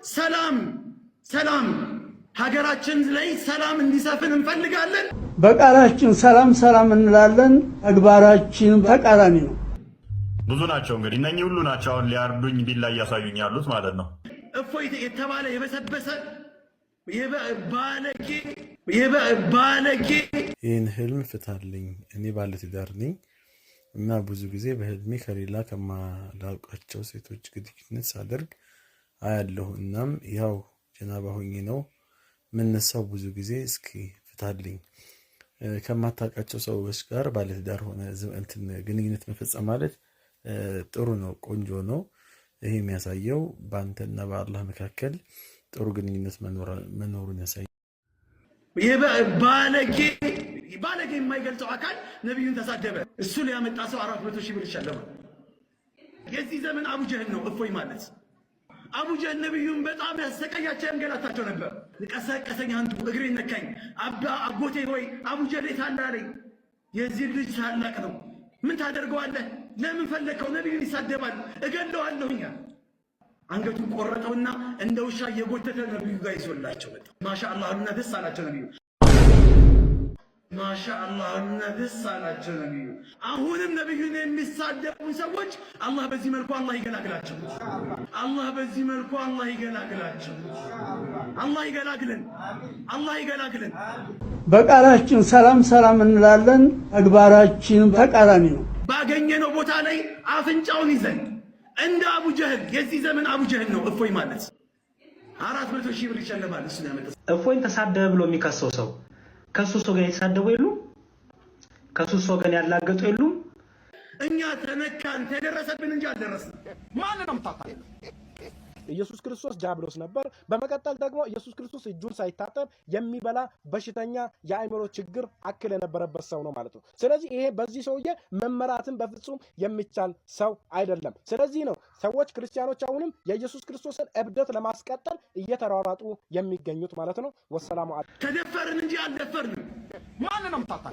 ሰላም ሰላም ሀገራችን ላይ ሰላም እንዲሰፍን እንፈልጋለን። በቃላችን ሰላም ሰላም እንላለን፣ ተግባራችን ተቃራኒ ነው። ብዙ ናቸው እንግዲህ እነኚህ ሁሉ ናቸው አሁን ሊያርዱኝ ቢላ እያሳዩኝ ያሉት ማለት ነው። እፎይ የተባለ የበሰበሰ ባለጌ ይህን ህልም ፍታልኝ። እኔ ባለትዳር ነኝ እና ብዙ ጊዜ በህልሜ ከሌላ ከማላውቃቸው ሴቶች ግንኙነት ሳደርግ አያለሁ። እናም ያው ጀናባ ሆኜ ነው የምነሳው ብዙ ጊዜ። እስኪ ፍታልኝ። ከማታውቃቸው ሰዎች ጋር ባለትዳር ሆነ ግንኙነት መፈጸም ማለት ጥሩ ነው፣ ቆንጆ ነው። ይሄ የሚያሳየው በአንተና በአላህ መካከል ጥሩ ግንኙነት መኖሩን ያሳያል። ባለጌ የማይገልጸው አካል ነብዩን ተሳደበ። እሱ ሊያመጣ ሰው 400 ሺህ ብር ይሸለማል። የዚህ ዘመን አቡ ጀህል ነው እፎይ ማለት። አቡ ጀህል ነብዩን በጣም ያሰቃያቸው ያንገላታቸው ነበር። ቀሰቀሰኝ፣ አንቱ እግሬን ነካኝ፣ አጎቴ ሆይ አቡ ጀህል ታላለኝ። የዚህ ልጅ ታላቅ ነው፣ ምን ታደርገዋለህ? ለምን ፈለከው? ነብዩን ይሳደባል፣ እገለዋለሁኛ። አንገቱን ቆረጠውና እንደ ውሻ እየጎተተ ነብዩ ጋር ይዞላቸው መጣ። ማሻአላህ አሉና ደስ አላቸው ነብዩ። ማሻአላህ አሉና ደስ አላቸው ነብዩ። አሁንም ነብዩን የሚሳደቡ ሰዎች አላህ በዚህ መልኩ አላህ ይገላግላቸው። አላህ በዚህ መልኩ አላህ ይገላግላቸው። አላህ ይገላግለን። አላህ ይገላግለን። በቃላችን ሰላም ሰላም እንላለን፣ ተግባራችን ተቃራኒ ነው። ባገኘነው ቦታ ላይ አፍንጫውን ይዘን እንደ አቡ ጀህል፣ የዚህ ዘመን አቡ ጀህል ነው እፎይ ማለት። 400 ሺህ ብር ይሸለማል። እሱ ያመጣ እፎይን ተሳደበ ብሎ የሚከሰው ሰው ከሱ ሰው ጋር የተሳደቡ የሉም፣ ከሱ ሰው ጋር ያላገጡ የሉም። እኛ ተነካን ተደረሰብን እንጂ አልደረስንም። ማን ነው ምታጣው? ኢየሱስ ክርስቶስ ዲያብሎስ ነበር። በመቀጠል ደግሞ ኢየሱስ ክርስቶስ እጁን ሳይታጠብ የሚበላ በሽተኛ የአእምሮ ችግር አክል የነበረበት ሰው ነው ማለት ነው። ስለዚህ ይሄ በዚህ ሰውዬ መመራትን በፍጹም የሚቻል ሰው አይደለም። ስለዚህ ነው ሰዎች ክርስቲያኖች አሁንም የኢየሱስ ክርስቶስን እብደት ለማስቀጠል እየተሯሯጡ የሚገኙት ማለት ነው። ወሰላሙ አለይኩም። ተደፈርን እንጂ አልደፈርንም። ማንንም ታጣ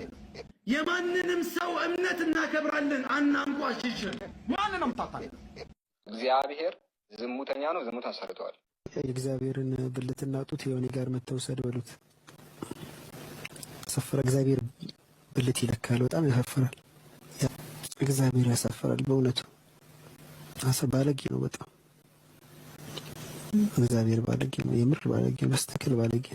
የማንንም ሰው እምነት እናከብራለን፣ አናንቋሽሽ። ማንንም ታጣ እግዚአብሔር ዝሙተኛ ነው፣ ዝሙት አሰርተዋል። የእግዚአብሔርን ብልትና ጡት የሆነ ጋር መተውሰድ በሉት ሰፈረ። እግዚአብሔር ብልት ይለካል። በጣም ያሳፍራል። እግዚአብሔር ያሳፍራል በእውነቱ። ባለጌ ነው በጣም እግዚአብሔር ባለጌ ነው። የምር ባለጌ ነው። በስተክል ባለጌ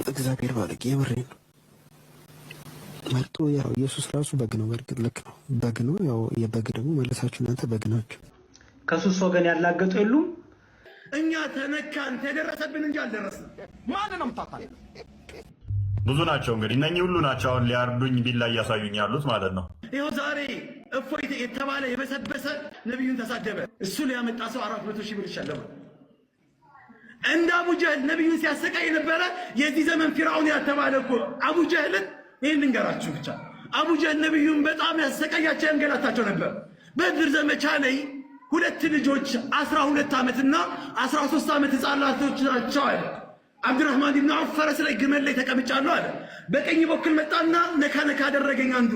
እግዚአብሔር ባለጌ የምር ነው። መርጦ ያው ኢየሱስ ራሱ በግ ነው። በርግጥ ልክ ነው፣ በግ ነው። ያው የበግ ደግሞ መለሳችሁ እናንተ በግ ናችሁ። ከሱስ ወገን ያላገጡ የሉም። እኛ ተነካን ተደረሰብን እንጂ አልደረስንም። ማንንም ታጣ ብዙ ናቸው እንግዲህ እነኚህ ሁሉ ናቸው አሁን ሊያርዱኝ ቢላ እያሳዩኝ ያሉት ማለት ነው። ይኸው ዛሬ እፎይ የተባለ የበሰበሰ ነብዩን ተሳደበ። እሱ ሊያመጣ ሰው 400 ሺህ ብር ይሸለማል። እንደ አቡ ጀህል ነብዩን ሲያሰቃይ የነበረ የዚህ ዘመን ፊርዓውን ያተባለ እኮ አቡ ጀህልን ይህን ልንገራችሁ ብቻ። አቡ ጀህል ነብዩን በጣም ያሰቃያቸው ያንገላታቸው ነበር። በድር ዘመቻ ላይ ሁለት ልጆች 12 ዓመትና 13 ዓመት ህፃናቶች ናቸው አለ። አብዱራህማን ኢብኑ ዐውፍ ፈረስ ላይ ግመል ላይ ተቀምጫለሁ አለ። በቀኝ በኩል መጣና ነካ ነካ አደረገኝ። አንዱ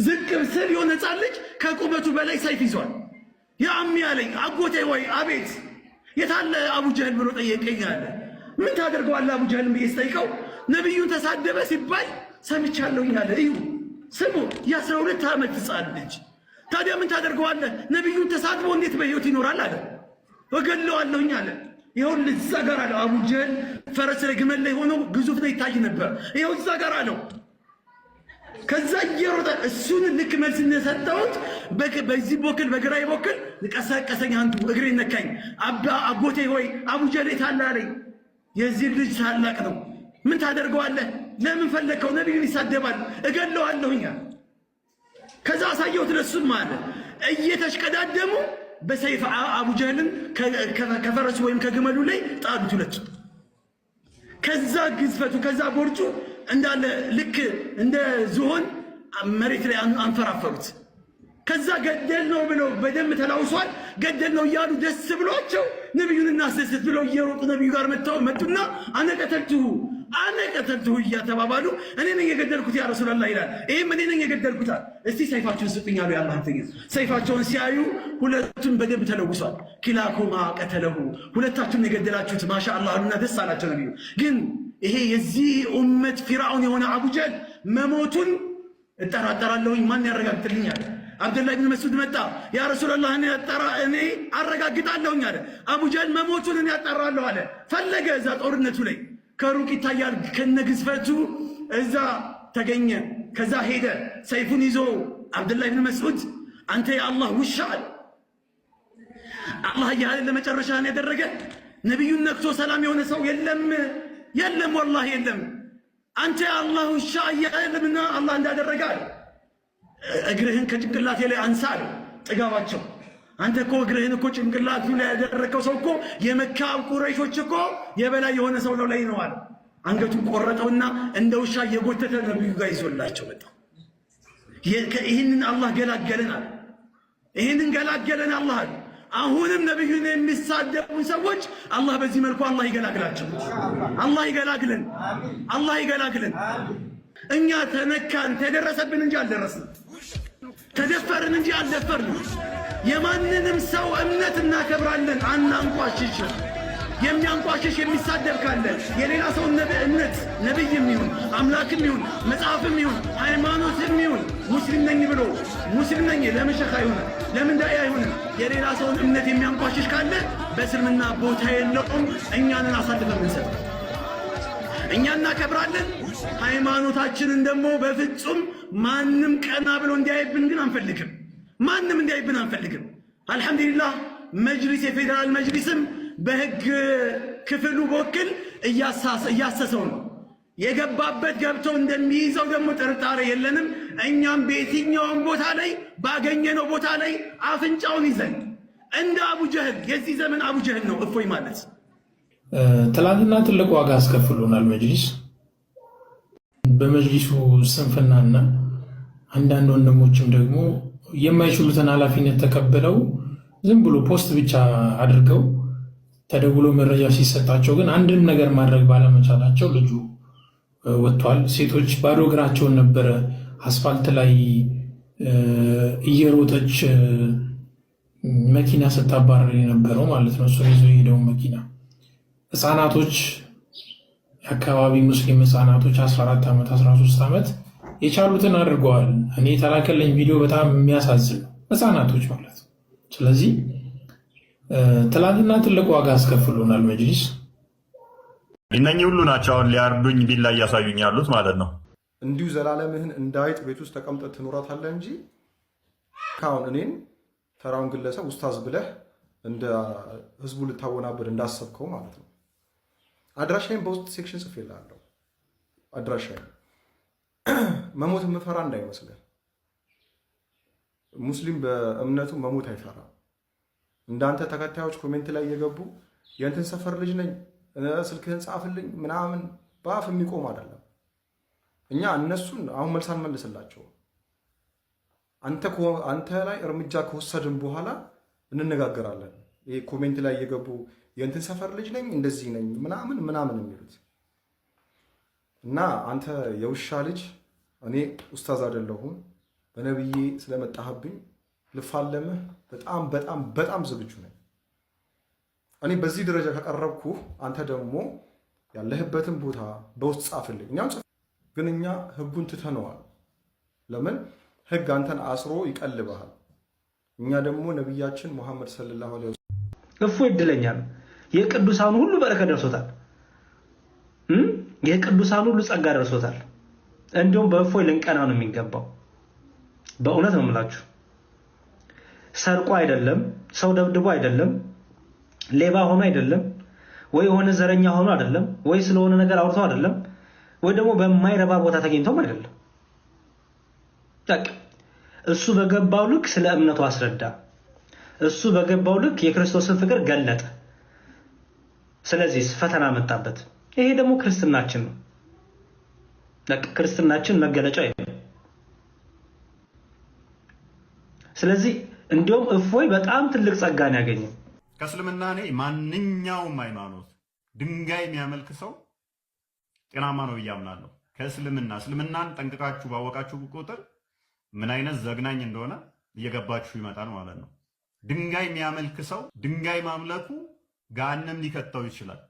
ዝቅ ስል የሆነ ህፃን ልጅ ከቁመቱ በላይ ሰይፍ ይዟል። ያ አሚ አለኝ፣ አጎቴ ወይ አቤት፣ የታለ አቡ ጀህል ብሎ ጠየቀኝ አለ። ምን ታደርገዋለህ አቡ ጀህልን ብዬ ስጠይቀው ነብዩን ተሳደበ ሲባል ሰምቻለሁኝ አለ። እዩ ስሙ፣ የ12 ዓመት ህፃን ልጅ። ታዲያ ምን ታደርገዋለህ? ነብዩን ተሳድቦ እንዴት በህይወት ይኖራል አለ። እገለዋለሁኝ አለ። ይሁን እዛ ጋር አለው አቡ ጀህል ፈረስ ላይ ግመል ላይ ሆኖ ግዙፍ ነው ይታይ ነበር። ይሁን እዛ ጋር አለው። ከዛ እየሮጠ እሱን ልክ መልስ እንደሰጠሁት በዚህ በኩል በግራይ በኩል ቀሰቀሰኝ፣ አንቱ እግሬን ነካኝ፣ አጎቴ ሆይ አቡ ጀህል ታላለኝ። የዚህ ልጅ ታላቅ ነው፣ ምን ታደርገዋለህ? ለምን ፈለከው? ነብዩን ይሳደባል፣ እገለዋለሁኛ። ከዛ አሳየሁት ለሱም ማለት እየተሽቀዳደሙ በሰይፍ አቡ ጀህልን ከፈረሱ ወይም ከግመሉ ላይ ጣሉት ሁለቱ። ከዛ ግዝፈቱ ከዛ ቦርጩ እንዳለ ልክ እንደ ዝሆን መሬት ላይ አንፈራፈሩት። ከዛ ገደል ነው ብለው በደም ተላውሷል። ገደል ነው እያሉ ደስ ብሏቸው ነብዩን እናስደስት ብለው እየሮጡ ነብዩ ጋር መጡና አነ ቀተልቱ አነ ቀተልቱሁ እያተባባሉ እኔ ነኝ የገደልኩት ያ ረሱላህ ይላል። ይሄም እኔ ነኝ የገደልኩት። እስቲ ሰይፋቸውን ስጡኝ አሉ የአላህ ተገኝ። ሰይፋቸውን ሲያዩ ሁለቱም በደም ተለውሷል። ኪላኩማ ቀተለሁ ሁለታችሁም የገደላችሁት ማሻአላህ አሉና ደስ አላቸው ነብዩ። ግን ይሄ የዚህ ኡመት ፊርዓውን የሆነ አቡጀህል መሞቱን እጠራጠራለሁኝ ማን ያረጋግጥልኛል? አብዱላህ ብን መስዑድ መጣ። ያ ረሱላህ እኔ አረጋግጣለሁኝ አለ። አቡጀህል መሞቱን እኔ አጣራለሁ አለ። ፈለገ እዛ ጦርነቱ ላይ ከሩቅ ይታያል ከነግዝፈቱ እዛ ተገኘ። ከዛ ሄደ ሰይፉን ይዞ አብዱላህ ብን መስዑድ አንተ የአላህ ውሻ አለ። አላህ ያለ ለመጨረሻን ያደረገ ነብዩን ነክቶ ሰላም የሆነ ሰው የለም ወላሂ የለም። አንተ የአላህ ውሻ ያለምና አላህ እንዳደረገ አለ። እግርህን ከጭንቅላቴ ላይ አንሳ አለ። ጥጋባቸው አንተ እኮ እግርህን እኮ ጭንቅላቱ ላይ ያደረከው ሰው እኮ የመካ ቁረይሾች እኮ የበላይ የሆነ ሰው ነው ላይ ነው አለ። አንገቱን ቆረጠውና እንደ ውሻ እየጎተተ ነብዩ ጋር ይዞላቸው መጣ። ይህንን አላህ ገላገለን አለ። ይህንን ገላገለን አላህ አለ። አሁንም ነብዩን የሚሳደቡ ሰዎች አላህ በዚህ መልኩ አላህ ይገላግላቸው። አላህ ይገላግለን። አላህ ይገላግለን። እኛ ተነካን ተደረሰብን እንጂ አልደረስንም። ተደፈርን እንጂ አልደፈርንም። የማንንም ሰው እምነት እናከብራለን አናንቋሽሽም። የሚያንቋሽሽ የሚሳደብ ካለ የሌላ ሰው እምነት ነብይም ይሁን አምላክም ይሁን መጽሐፍም ይሁን ሃይማኖትም ይሁን ሙስሊም ነኝ ብሎ ሙስሊም ነኝ ለምን ሸኽ አይሆንም? ለምን ዳኢ አይሆንም? የሌላ ሰውን እምነት የሚያንቋሽሽ ካለ በእስልምና ቦታ የለውም። እኛንን አሳልፈን እንሰጥ። እኛ እናከብራለን ሃይማኖታችንን ደግሞ በፍጹም ማንም ቀና ብሎ እንዲያይብን ግን አንፈልግም። ማንም እንዲያይብን አንፈልግም። አልሐምዱሊላህ መጅሊስ የፌዴራል መጅሊስም በህግ ክፍሉ በኩል እያሰሰው ነው። የገባበት ገብተው እንደሚይዘው ደግሞ ጥርጣሬ የለንም። እኛም በየትኛውም ቦታ ላይ ባገኘነው ቦታ ላይ አፍንጫውን ይዘን እንደ አቡጀህል የዚህ ዘመን አቡጀህል ነው እፎይ ማለት። ትላንትና ትልቅ ዋጋ አስከፍሎናል መጅሊስ። በመጅሊሱ ስንፍናና አንዳንድ ወንድሞችም ደግሞ የማይችሉትን ኃላፊነት ተቀብለው ዝም ብሎ ፖስት ብቻ አድርገው ተደውሎ መረጃ ሲሰጣቸው ግን አንድም ነገር ማድረግ ባለመቻላቸው ልጁ ወጥቷል። ሴቶች ባዶ እግራቸውን ነበረ አስፋልት ላይ እየሮጠች መኪና ስታባረር የነበረው ማለት ነው። እሱን ይዞ የሄደውን መኪና ህፃናቶች፣ የአካባቢ ሙስሊም ህፃናቶች 14 ዓመት 13 ዓመት የቻሉትን አድርገዋል። እኔ የተላከለኝ ቪዲዮ በጣም የሚያሳዝን ነው። ህፃናቶች ማለት ነው። ስለዚህ ትላንትና ትልቅ ዋጋ አስከፍሎናል መጅሊስ። እነኚህ ሁሉ ናቸው አሁን ሊያርዱኝ ቢላ እያሳዩኝ ያሉት ማለት ነው። እንዲሁ ዘላለምህን እንዳይጥ ቤት ውስጥ ተቀምጠህ ትኖራታለህ እንጂ ካሁን እኔን ተራውን ግለሰብ ኡስታዝ ብለህ እንደ ህዝቡ ልታወናብር እንዳሰብከው ማለት ነው። አድራሻዬን በውስጥ ሴክሽን ጽፌልሃለሁ። አድራሻዬን መሞት የምፈራ እንዳይመስልህ። ሙስሊም በእምነቱ መሞት አይፈራም። እንዳንተ ተከታዮች ኮሜንት ላይ እየገቡ የእንትን ሰፈር ልጅ ነኝ ስልክህን ጻፍልኝ ምናምን በአፍ የሚቆም አይደለም። እኛ እነሱን አሁን መልስ አንመልስላቸው። አንተ ላይ እርምጃ ከወሰድን በኋላ እንነጋገራለን። ይሄ ኮሜንት ላይ እየገቡ የእንትን ሰፈር ልጅ ነኝ እንደዚህ ነኝ ምናምን የሚሉት እና አንተ የውሻ ልጅ፣ እኔ ኡስታዝ አይደለሁም። በነብዬ ስለመጣህብኝ ልፋለምህ በጣም በጣም በጣም ዝግጁ ነኝ። እኔ በዚህ ደረጃ ከቀረብኩ አንተ ደግሞ ያለህበትን ቦታ በውስጥ ጻፍልኝ። እኛም ግን እኛ ህጉን ትተነዋል። ለምን ህግ አንተን አስሮ ይቀልብሃል። እኛ ደግሞ ነብያችን ሙሐመድ ሰለላሁ ዐለይሂ ወሰለም እፎይ እድለኛ ነው። የቅዱሳኑ ሁሉ በረከት ደርሶታል። የቅዱሳኑ ሁሉ ጸጋ ደርሶታል። እንዲሁም በእፎይ ልንቀና ነው የሚገባው። በእውነት ነው የምላችሁ። ሰርቆ አይደለም፣ ሰው ደብድቦ አይደለም፣ ሌባ ሆኖ አይደለም፣ ወይ የሆነ ዘረኛ ሆኖ አይደለም፣ ወይ ስለሆነ ነገር አውርቶ አይደለም፣ ወይ ደግሞ በማይረባ ቦታ ተገኝቶም አይደለም። እሱ በገባው ልክ ስለ እምነቱ አስረዳ። እሱ በገባው ልክ የክርስቶስን ፍቅር ገለጠ። ስለዚህ ፈተና መጣበት። ይሄ ደግሞ ክርስትናችን ነው። ክርስትናችን መገለጫ ይሄ። ስለዚህ እንዲሁም እፎይ በጣም ትልቅ ጸጋን ያገኘው ከእስልምና እኔ ማንኛውም ሃይማኖት ድንጋይ የሚያመልክ ሰው ጤናማ ነው ብዬ አምናለሁ። እስልምናን ጠንቅቃችሁ ባወቃችሁ ቁጥር ምን አይነት ዘግናኝ እንደሆነ እየገባችሁ ይመጣል ማለት ነው። ድንጋይ የሚያመልክ ሰው ድንጋይ ማምለኩ ገሃነም ሊከተው ይችላል።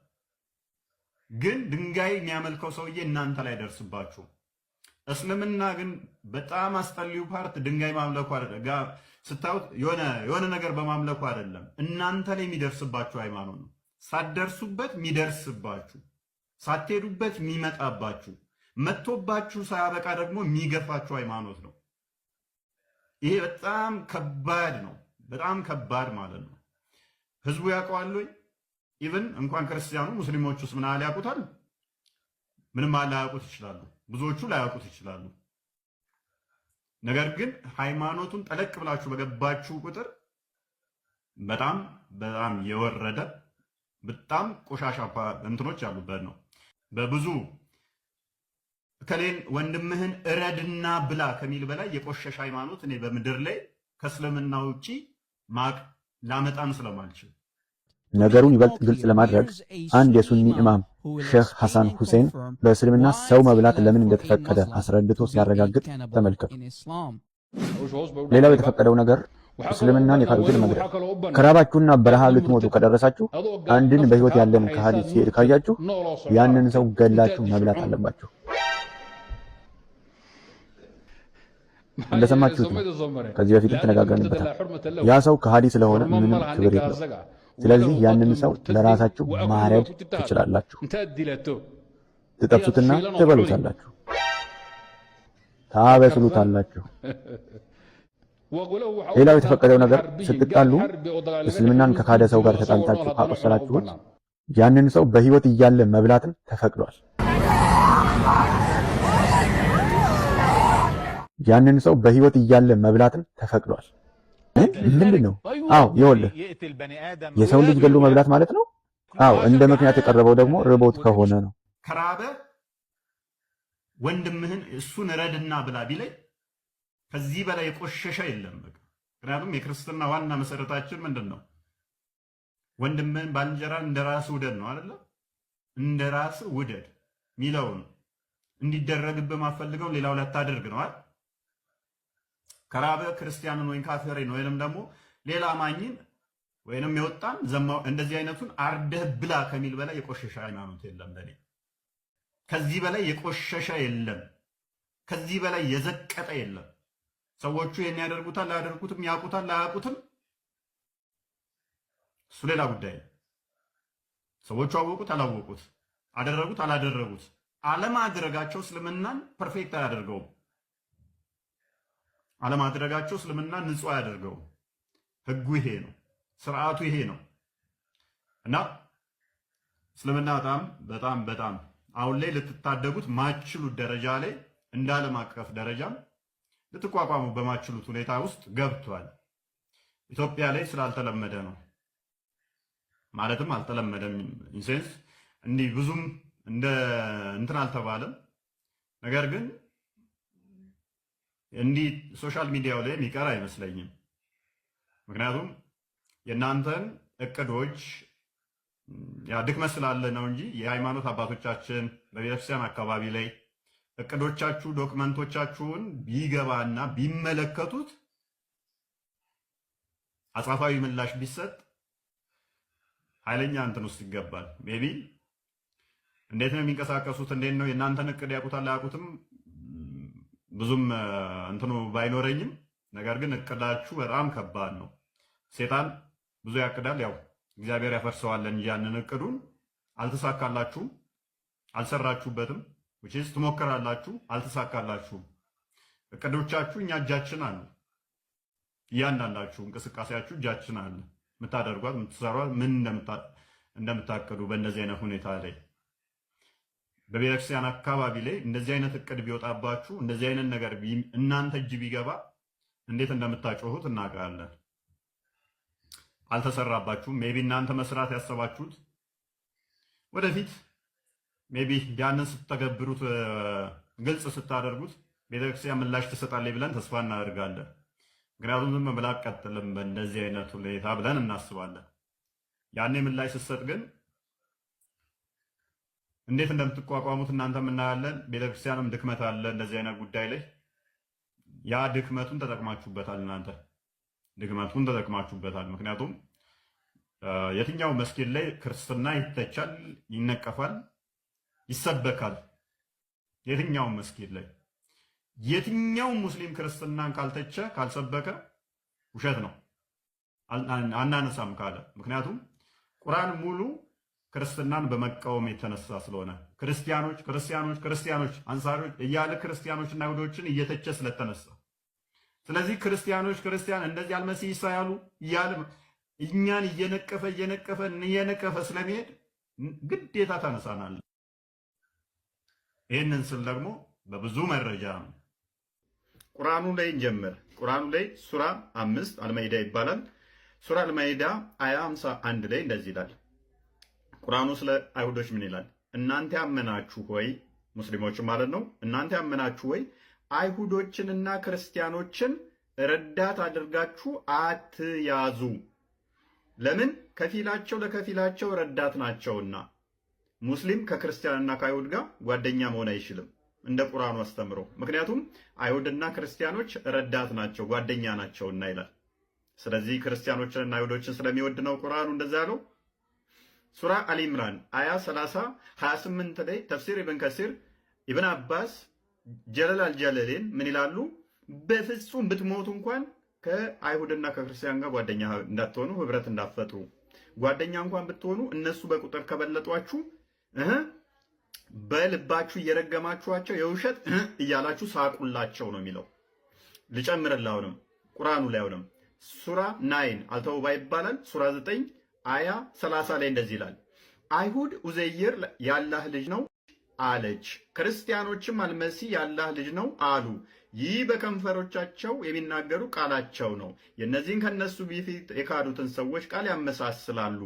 ግን ድንጋይ የሚያመልከው ሰውዬ እናንተ ላይ ደርስባችሁ። እስልምና ግን በጣም አስጠሊው ፓርት ድንጋይ ማምለኩ አይደለም። ስታዩት የሆነ ነገር በማምለኩ አይደለም፣ እናንተ ላይ የሚደርስባችሁ ሃይማኖት ነው። ሳትደርሱበት የሚደርስባችሁ፣ ሳትሄዱበት የሚመጣባችሁ፣ መጥቶባችሁ ሳያበቃ ደግሞ የሚገፋችሁ ሃይማኖት ነው። ይሄ በጣም ከባድ ነው፣ በጣም ከባድ ማለት ነው። ህዝቡ ያውቀዋል ወይ? ኢቭን እንኳን ክርስቲያኑ ሙስሊሞች ውስጥ ምን ያህል ያውቁታል? ምንም ላያውቁት ይችላሉ። ብዙዎቹ ላያውቁት ይችላሉ። ነገር ግን ሃይማኖቱን ጠለቅ ብላችሁ በገባችሁ ቁጥር በጣም በጣም የወረደ በጣም ቆሻሻ እንትኖች ያሉበት ነው። በብዙ ከሌን ወንድምህን እረድና ብላ ከሚል በላይ የቆሸሸ ሃይማኖት እኔ በምድር ላይ ከእስልምና ውጪ ማቅ ላመጣም ስለማልችል ነገሩን ይበልጥ ግልጽ ለማድረግ አንድ የሱኒ ኢማም ሼህ ሐሰን ሁሴን በእስልምና ሰው መብላት ለምን እንደተፈቀደ አስረድቶ ሲያረጋግጥ ተመልከቱ። ሌላው የተፈቀደው ነገር እስልምናን የካዱትን መግደል። ከራባችሁና በረሃ ልትሞቱ ከደረሳችሁ አንድን በህይወት ያለን ከሃዲ ሲሄድ ካያችሁ ያንን ሰው ገላችሁ መብላት አለባችሁ። እንደሰማችሁት ነው። ከዚህ በፊት ተነጋግረንበታል። ያ ሰው ከሃዲ ስለሆነ ምንም ክብር የለውም። ስለዚህ ያንን ሰው ለራሳችሁ ማረድ ትችላላችሁ። ትጠብሱትና ትበሉታላችሁ፣ ታበስሉታላችሁ። ሌላው የተፈቀደው ነገር ስትጣሉ እስልምናን ከካደ ሰው ጋር ተጣልታችሁ ካቆሰላችሁት ያንን ሰው በህይወት እያለ መብላትን ተፈቅዷል። ያንን ሰው በህይወት እያለ መብላትን ተፈቅዷል። ምንድን ነው? አዎ ይኸውልህ የሰው ልጅ ገሎ መብላት ማለት ነው። አዎ እንደ ምክንያት የቀረበው ደግሞ ርቦት ከሆነ ነው። ከራበ ወንድምህን እሱን ረድና ብላ ቢለይ ከዚህ በላይ የቆሸሸ የለም። ምክንያቱም የክርስትና ዋና መሰረታችን ምንድን ነው? ወንድምህን ባልንጀራን እንደ ራስህ ውደድ ነው አይደለ? እንደ ራስህ ውደድ ሚለውን እንዲደረግብህ ማፈልገው ሌላው ላይ አታደርግ ነው አይደል? ከራበ ክርስቲያንን ወይም ካፊርን ወይንም ደግሞ ሌላ ማኝን ወይንም የወጣን እንደዚህ አይነቱን አርደህ ብላ ከሚል በላይ የቆሸሸ ሃይማኖት የለም። ለኔ ከዚህ በላይ የቆሸሸ የለም። ከዚህ በላይ የዘቀጠ የለም። ሰዎቹ ይሄን ያደርጉታል፣ ላያደርጉትም፣ ያውቁታል፣ ላያውቁትም እሱ ሌላ ጉዳይ ነው። ሰዎቹ አወቁት፣ አላወቁት፣ አደረጉት፣ አላደረጉት፣ አለማድረጋቸው እስልምናን ፐርፌክት አያደርገውም። አለማድረጋቸው እስልምና ንጹህ አያደርገው። ህጉ ይሄ ነው፣ ስርዓቱ ይሄ ነው። እና እስልምና በጣም በጣም በጣም አሁን ላይ ልትታደጉት ማችሉት ደረጃ ላይ እንደ ዓለም አቀፍ ደረጃም ልትቋቋሙ በማችሉት ሁኔታ ውስጥ ገብቷል። ኢትዮጵያ ላይ ስላልተለመደ ነው። ማለትም አልተለመደም ኢንሴንስ እንዲህ ብዙም እንደ እንትን አልተባለም። ነገር ግን እንዲህ ሶሻል ሚዲያው ላይ የሚቀር አይመስለኝም። ምክንያቱም የእናንተን እቅዶች ያ ድክመት ስላለ ነው እንጂ የሃይማኖት አባቶቻችን በቤተክርስቲያን አካባቢ ላይ እቅዶቻችሁ ዶክመንቶቻችሁን ቢገባና ቢመለከቱት አጻፋዊ ምላሽ ቢሰጥ ኃይለኛ እንትን ውስጥ ይገባል። ሜቢ እንዴት ነው የሚንቀሳቀሱት? እንዴት ነው የእናንተን እቅድ ያውቁታል አያውቁትም? ብዙም እንትኑ ባይኖረኝም ነገር ግን እቅዳችሁ በጣም ከባድ ነው። ሴጣን ብዙ ያቅዳል፣ ያው እግዚአብሔር ያፈርሰዋል እንጂ ያንን እቅዱን አልተሳካላችሁም፣ አልሰራችሁበትም። which ትሞክራላችሁ፣ አልተሳካላችሁም። እቅዶቻችሁ እኛ እጃችን አለ። እያንዳንዳችሁ እንቅስቃሴያችሁ እጃችን አለ። የምታደርጓት የምትሰሯት ምን እንደምታቅዱ በእንደዚህ አይነት ሁኔታ ላይ በቤተክርስቲያን አካባቢ ላይ እንደዚህ አይነት እቅድ ቢወጣባችሁ እንደዚህ አይነት ነገር እናንተ እጅ ቢገባ እንዴት እንደምታጮሁት እናውቃለን። አልተሰራባችሁም። ሜቢ እናንተ መስራት ያሰባችሁት ወደፊት ሜቢ ያንን ስትተገብሩት ግልጽ ስታደርጉት ቤተክርስቲያን ምላሽ ትሰጣለች ብለን ተስፋ እናደርጋለን። ምክንያቱም ዝም ብላ አትቀጥልም በእንደዚህ አይነት ሁኔታ ብለን እናስባለን። ያኔ ምላሽ ስትሰጥ ግን እንዴት እንደምትቋቋሙት እናንተም እናያለን። ቤተክርስቲያንም ድክመት አለ እንደዚህ አይነት ጉዳይ ላይ። ያ ድክመቱን ተጠቅማችሁበታል። እናንተ ድክመቱን ተጠቅማችሁበታል። ምክንያቱም የትኛው መስጊድ ላይ ክርስትና ይተቻል፣ ይነቀፋል፣ ይሰበካል? የትኛው መስጊድ ላይ የትኛው ሙስሊም ክርስትናን ካልተቸ ካልሰበከ ውሸት ነው፣ አናነሳም ካለ። ምክንያቱም ቁርአን ሙሉ ክርስትናን በመቃወም የተነሳ ስለሆነ ክርስቲያኖች አንሳሪዎች እያለ ክርስቲያኖችና አይሁዶችን እየተቸ ስለተነሳ፣ ስለዚህ ክርስቲያን እንደዚህ አልመሲህ ኢሳ ያሉ እያለ እኛን እየነቀፈ ስለሚሄድ ግዴታ ታነሳናል። ይህንን ስል ደግሞ በብዙ መረጃ ነው። ቁርአኑ ላይ እንጀምር። ቁርአኑ ላይ ሱራ 5 አልማይዳ ይባላል። ሱራ አልማይዳ አያ 51 ላይ እንደዚህ ይላል። ቁርአኑ ስለ አይሁዶች ምን ይላል? እናንተ ያመናችሁ ሆይ ሙስሊሞች ማለት ነው። እናንተ ያመናችሁ ሆይ አይሁዶችንና ክርስቲያኖችን ረዳት አድርጋችሁ አትያዙ። ለምን? ከፊላቸው ለከፊላቸው ረዳት ናቸውና። ሙስሊም ከክርስቲያንና ከአይሁድ ጋር ጓደኛ መሆን አይችልም እንደ ቁርአኑ አስተምሮ። ምክንያቱም አይሁድና ክርስቲያኖች ረዳት ናቸው፣ ጓደኛ ናቸውና ይላል። ስለዚህ ክርስቲያኖችንና አይሁዶችን ስለሚወድ ነው ቁርአኑ እንደዛ ያለው። ሱራ አሊ ኢምራን አያ 28 ላይ ተፍሲር ኢብን ከሲር ኢብን አባስ ጀለል አልጀለሌን ምን ይላሉ? በፍጹም ብትሞቱ እንኳን ከአይሁድና ከክርስቲያን ጋር ጓደኛ እንዳትሆኑ፣ ህብረት እንዳትፈጥሩ። ጓደኛ እንኳን ብትሆኑ እነሱ በቁጥር ከበለጧችሁ በልባችሁ እየረገማችኋቸው የውሸት እያላችሁ ሳቁላቸው ነው የሚለው። ልጨምርልህ አሁንም ቁርአኑ ላይ አሁንም ሱራ 9 አልተውባ ይባላል። ሱራ 9 አያ 30 ላይ እንደዚህ ይላል። አይሁድ ኡዘይር የአላህ ልጅ ነው አለች፣ ክርስቲያኖችም አልመሲህ የአላህ ልጅ ነው አሉ። ይህ በከንፈሮቻቸው የሚናገሩ ቃላቸው ነው። የእነዚህን ከነሱ በፊት የካዱትን ሰዎች ቃል ያመሳስላሉ።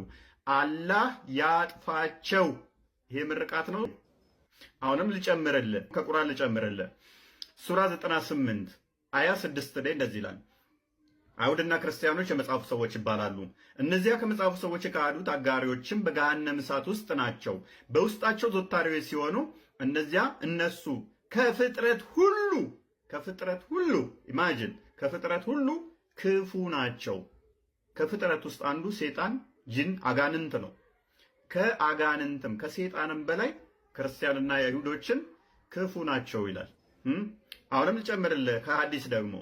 አላህ ያጥፋቸው። ይሄ ምርቃት ነው። አሁንም ልጨምርልህ፣ ከቁርአን ልጨምርልህ። ሱራ 98 አያ 6 ላይ እንደዚህ ይላል። አይሁድና ክርስቲያኖች የመጽሐፉ ሰዎች ይባላሉ። እነዚያ ከመጽሐፉ ሰዎች የካዱት አጋሪዎችም በገሃነም እሳት ውስጥ ናቸው፣ በውስጣቸው ዞታሪዎች ሲሆኑ እነሱ ከፍጥረት ሁሉ ኢማጂን ከፍጥረት ሁሉ ክፉ ናቸው። ከፍጥረት ውስጥ አንዱ ሴጣን፣ ጅን፣ አጋንንት ነው። ከአጋንንትም ከሴጣንም በላይ ክርስቲያንና አይሁዶችን ክፉ ናቸው ይላል። አሁንም ልጨምርልህ ከሐዲስ ደግሞ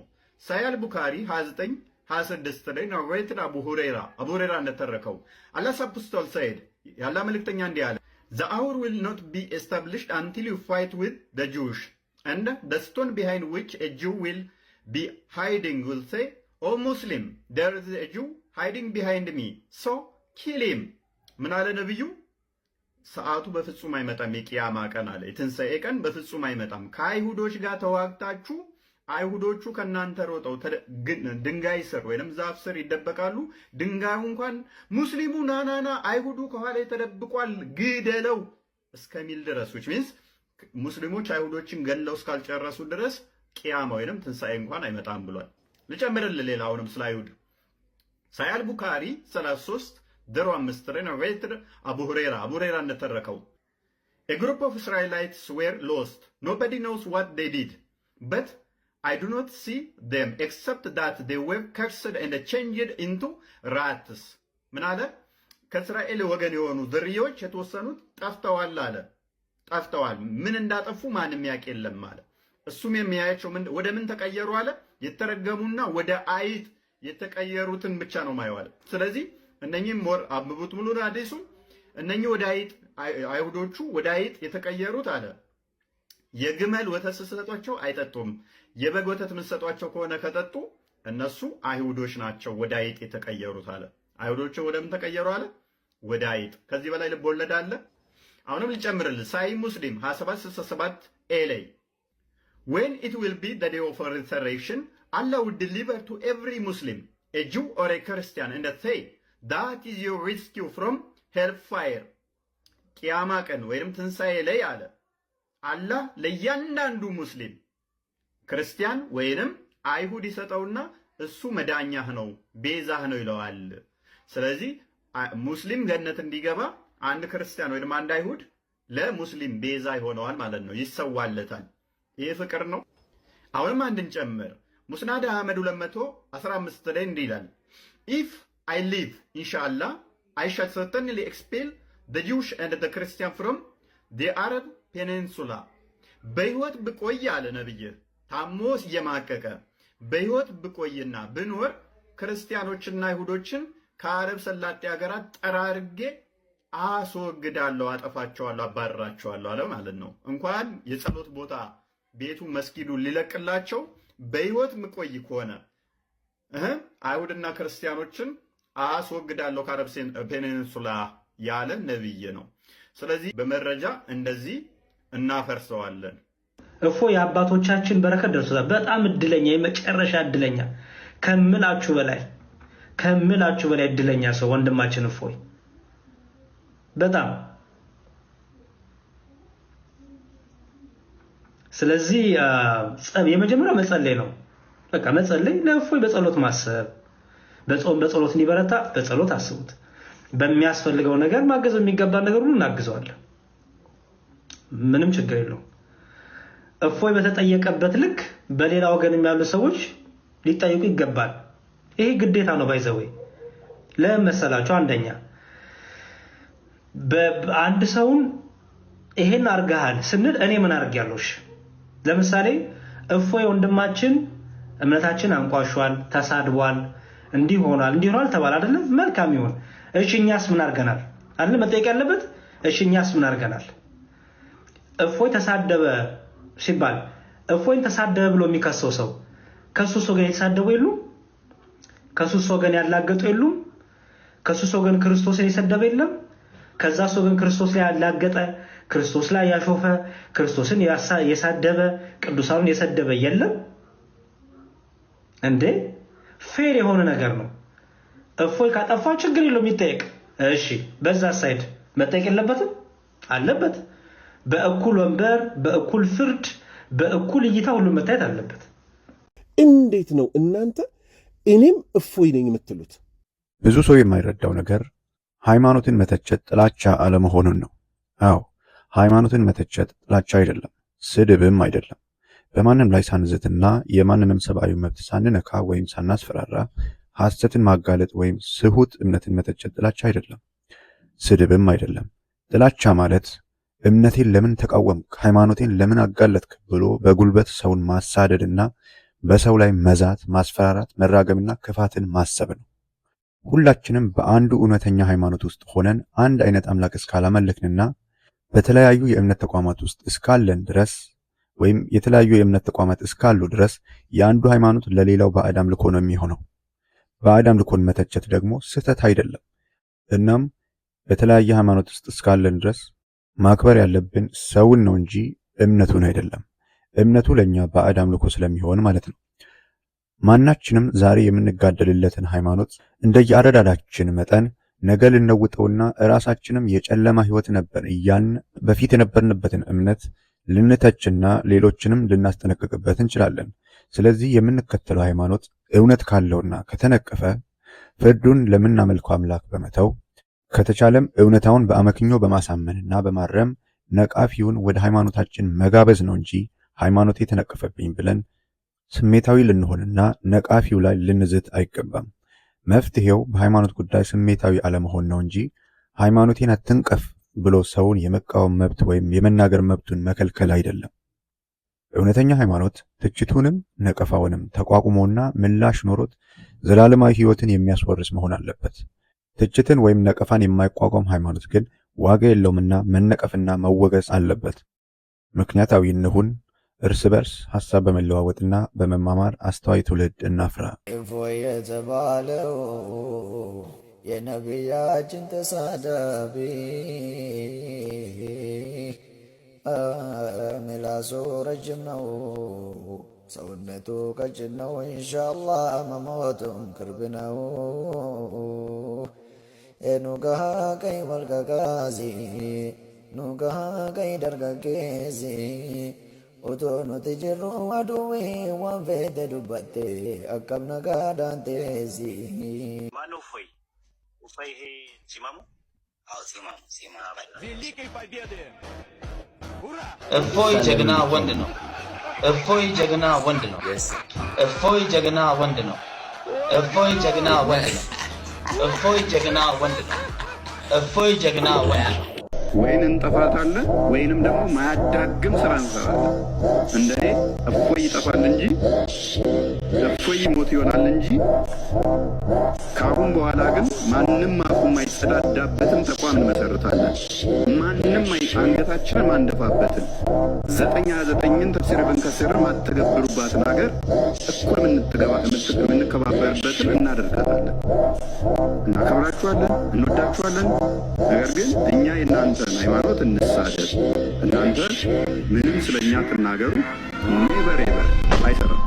ሳያል ቡካሪ 29 26 ላይ ናሬትድ አቡ ሁሬራ እንደተረከው አላህ አፖስቶል ሰይድ ያላ መልእክተኛ እንዲህ አለ፣ the hour will not be established until you fight with the Jews and the stone behind which a Jew will be hiding will say, oh Muslim, there is a Jew hiding behind me, so kill him። ምን አለ ነብዩ? ሰዓቱ በፍጹም አይመጣም፣ የቂያማ ቀን አለ፣ የትንሣኤ ቀን በፍጹም አይመጣም። ከአይሁዶች ጋር ተዋግታችሁ አይሁዶቹ ከናንተ ሮጠው ድንጋይ ስር ወይንም ዛፍ ስር ይደበቃሉ። ድንጋዩ እንኳን ሙስሊሙ ናናና አይሁዱ ከኋላ ተደብቋል ግደለው እስከሚል ድረስ which means ሙስሊሞች አይሁዶችን ገለው እስካልጨረሱ ድረስ ቂያማ ወይንም ትንሣኤ እንኳን አይመጣም ብሏል። ልጨምርልህ ሌላ አሁንም ስለ አይሁድ ሳያል ቡካሪ 33 5 ላይ ናሬትድ አቡ ሁሬራ እንደተረከው a group of Israelites were lost, nobody knows what they did, but I do not see them except that they were cursed and changed into rats። ምን አለ? ከእስራኤል ወገን የሆኑ ዝርያዎች የተወሰኑት ጠፍተዋል አለ። ጠፍተዋል፣ ምን እንዳጠፉ ማንም ያውቅ የለም አለ። እሱም የሚያያቸው ወደ ምን ተቀየሩ አለ? የተረገሙና ወደ አይጥ የተቀየሩትን ብቻ ነው ማየው አለ። ስለዚህ እነኚህም ሞር አብቡት ሙሉ አዲሱ እነኚህ ወደ አይጥ አይሁዶቹ ወደ አይጥ የተቀየሩት አለ የግመል ወተት ስትሰጧቸው አይጠጡም። የበግ ወተት የምትሰጧቸው ከሆነ ከጠጡ እነሱ አይሁዶች ናቸው ወደ አይጥ የተቀየሩት አለ። አይሁዶቹ ወደ ምን ተቀየሩ አለ? ወደ አይጥ። ከዚህ በላይ ልብ ወለድ አለ? አሁንም ልጨምርልህ። ሳይ ሙስሊም 2767 ኤ ላይ when it will be the day of resurrection Allah will deliver to every Muslim a Jew or a Christian and say that is your rescue from hellfire። ቂያማ ቀን ወይም ትንሣኤ ላይ አለ አላህ ለእያንዳንዱ ሙስሊም ክርስቲያን ወይንም አይሁድ ይሰጠውና እሱ መዳኛህ ነው ቤዛህ ነው ይለዋል። ስለዚህ ሙስሊም ገነት እንዲገባ አንድ ክርስቲያን ወይንም አንድ አይሁድ ለሙስሊም ቤዛ ይሆነዋል ማለት ነው፣ ይሰዋለታል። ይሄ ፍቅር ነው። አሁንም አንድን ጨምር ሙስናድ አህመድ 215 ላይ እንዲህ ይላል ኢፍ አይ ሊቭ ኢንሻአላህ አይ ሻል ሰርተንሊ ኤክስፔል ዘ ጁሽ ኤንድ ዘ ክርስቲያን ፍሮም ዘ አረብ ፔኒንሱላ። በህይወት ብቆይ አለ ነብይ ታሞ እየማቀቀ በህይወት ብቆይና ብኖር ክርስቲያኖችና አይሁዶችን ከአረብ ሰላጤ ሀገራት ጠራርጌ አስወግዳለሁ፣ አጠፋቸዋለሁ፣ አባረራቸዋለሁ አለ ማለት ነው። እንኳን የጸሎት ቦታ ቤቱ መስጊዱ ሊለቅላቸው በህይወት ምቆይ ከሆነ አይሁድና ክርስቲያኖችን አስወግዳለሁ ከአረብ ፔኒንሱላ ያለ ነብይ ነው። ስለዚህ በመረጃ እንደዚህ እናፈርሰዋለን። እፎ የአባቶቻችን በረከት ደርሶታል። በጣም እድለኛ የመጨረሻ እድለኛ ከምላችሁ በላይ እድለኛ ሰው ወንድማችን እፎይ በጣም። ስለዚህ የመጀመሪያው መጸለይ ነው። በቃ መጸለይ፣ ለእፎይ በጸሎት ማሰብ፣ በጾም በጸሎት እንዲበረታ በጸሎት አስቡት። በሚያስፈልገው ነገር ማገዝ የሚገባን ነገር ሁሉ እናግዘዋለን። ምንም ችግር የለውም። እፎይ በተጠየቀበት ልክ በሌላ ወገን ያሉ ሰዎች ሊጠይቁ ይገባል። ይሄ ግዴታ ነው። ባይዘወይ ለመሰላችሁ አንደኛ በአንድ ሰውን ይሄን አርጋሃል ስንል እኔ ምን አርጋለሁሽ? ለምሳሌ እፎይ ወንድማችን እምነታችን አንቋሿል፣ ተሳድቧል፣ እንዲህ ሆኗል ተባለ አይደለ? መልካም ይሁን። እሺ እኛስ ምን አርገናል? አይደል መጠየቅ ያለበት። እሺ እኛስ ምን አርገናል? እፎይ ተሳደበ ሲባል እፎይን ተሳደበ ብሎ የሚከሰው ሰው ከሱስ ወገን የተሳደቡ የሉም? ከሱስ ወገን ያላገጡ የሉም? ከሱስ ወገን ክርስቶስን የሰደበ የለም? ከዛ ወገን ክርስቶስ ላይ ያላገጠ፣ ክርስቶስ ላይ ያሾፈ፣ ክርስቶስን የሳደበ፣ ቅዱሳኑን የሰደበ የለም እንዴ? ፌር የሆነ ነገር ነው። እፎይ ካጠፋ ችግር የለውም ይጠየቅ። እሺ በዛ ሳይድ መጠየቅ የለበትም? አለበት። በእኩል ወንበር፣ በእኩል ፍርድ፣ በእኩል እይታ ሁሉም መታየት አለበት። እንዴት ነው እናንተ እኔም እፎይ ነኝ የምትሉት? ብዙ ሰው የማይረዳው ነገር ሃይማኖትን መተቸት ጥላቻ አለመሆኑን ነው። አዎ ሃይማኖትን መተቸት ጥላቻ አይደለም፣ ስድብም አይደለም። በማንም ላይ ሳንዝትና የማንንም ሰብአዊ መብት ሳንነካ ወይም ሳናስፈራራ ሐሰትን ማጋለጥ ወይም ስሁት እምነትን መተቸት ጥላቻ አይደለም፣ ስድብም አይደለም። ጥላቻ ማለት እምነቴን ለምን ተቃወምክ፣ ሃይማኖቴን ለምን አጋለጥክ ብሎ በጉልበት ሰውን ማሳደድና በሰው ላይ መዛት፣ ማስፈራራት፣ መራገምና ክፋትን ማሰብ ነው። ሁላችንም በአንዱ እውነተኛ ሃይማኖት ውስጥ ሆነን አንድ አይነት አምላክ እስካላመለክንና በተለያዩ የእምነት ተቋማት ውስጥ እስካለን ድረስ ወይም የተለያዩ የእምነት ተቋማት እስካሉ ድረስ የአንዱ ሃይማኖት ለሌላው ባዕድ አምልኮ ነው የሚሆነው። ባዕድ አምልኮን መተቸት ደግሞ ስህተት አይደለም። እናም በተለያየ ሃይማኖት ውስጥ እስካለን ድረስ ማክበር ያለብን ሰውን ነው እንጂ እምነቱን አይደለም። እምነቱ ለኛ ባዕድ አምልኮ ስለሚሆን ማለት ነው። ማናችንም ዛሬ የምንጋደልለትን ሃይማኖት እንደየአረዳዳችን መጠን ነገ ልንነውጠውና ራሳችንም የጨለማ ህይወት ነበር እያን በፊት የነበርንበትን እምነት ልንተችና ሌሎችንም ልናስጠነቅቅበት እንችላለን። ስለዚህ የምንከተለው ሃይማኖት እውነት ካለውና ከተነቀፈ ፍርዱን ለምናመልከው አምላክ በመተው ከተቻለም እውነታውን በአመክኞ በማሳመንና በማረም ነቃፊውን ወደ ሃይማኖታችን መጋበዝ ነው እንጂ ሃይማኖቴ ተነቀፈብኝ ብለን ስሜታዊ ልንሆንና ነቃፊው ላይ ልንዝት አይገባም። መፍትሄው በሃይማኖት ጉዳይ ስሜታዊ አለመሆን ነው እንጂ ሃይማኖቴን አትንቀፍ ብሎ ሰውን የመቃወም መብት ወይም የመናገር መብቱን መከልከል አይደለም። እውነተኛ ሃይማኖት ትችቱንም ነቀፋውንም ተቋቁሞና ምላሽ ኖሮት ዘላለማዊ ህይወትን የሚያስወርስ መሆን አለበት። ትችትን ወይም ነቀፋን የማይቋቋም ሃይማኖት ግን ዋጋ የለውምና መነቀፍና መወገዝ አለበት። ምክንያታዊ እንሁን። እርስ በርስ ሐሳብ በመለዋወጥና በመማማር አስተዋይ ትውልድ እናፍራ። እፎይ የተባለው የነቢያችን ተሳዳቢ ምላሱ ረጅም ነው፣ ሰውነቱ ቀጭን ነው። ኢንሻአላህ መሞቱም ቅርብ ነው። ኑጋሃ ቀይ ወልቀቃዚ ኑጋሃ ቀይ ደርገጌዚ utuu nuti jirru aduwwi waan fedhe dubbatte akkam nagaadhaan teessi. ማነው እፎይ? እፎይ ይሄ ሲማሙ እፎይ ጀግና ወንድ ነው። እፎይ ጀግና ወንድ ነው። እፎይ ጀግና ወንድ ነው። እፎይ ጀግና ወንድ ነው። እፎይ ጀግና ወንድ ነው። እፎይ ጀግና ወንድ ነው። ወይን እንጠፋታለን ወይንም ደግሞ ማያዳግም ስራ እንሰራለን። እንደኔ እፎይ ይጠፋል እንጂ እፎይ ሞት ይሆናል እንጂ ካሁን በኋላ ግን ማንም አፉ የማይጸዳዳበትን ተቋም እንመሰርታለን። ማንም አንገታችንን ማንደፋበትን 99ን ተፍሲር ብንከስር ማተገብሩባትን ሀገር እኩል የምንከባበርበትን እናደርጋታለን። እናከብራችኋለን፣ እንወዳችኋለን። ነገር ግን እኛ የእናንተን ሃይማኖት እንሳደብ፣ እናንተ ምንም ስለኛ ትናገሩ ኔቨር ኤቨር አይሰራም።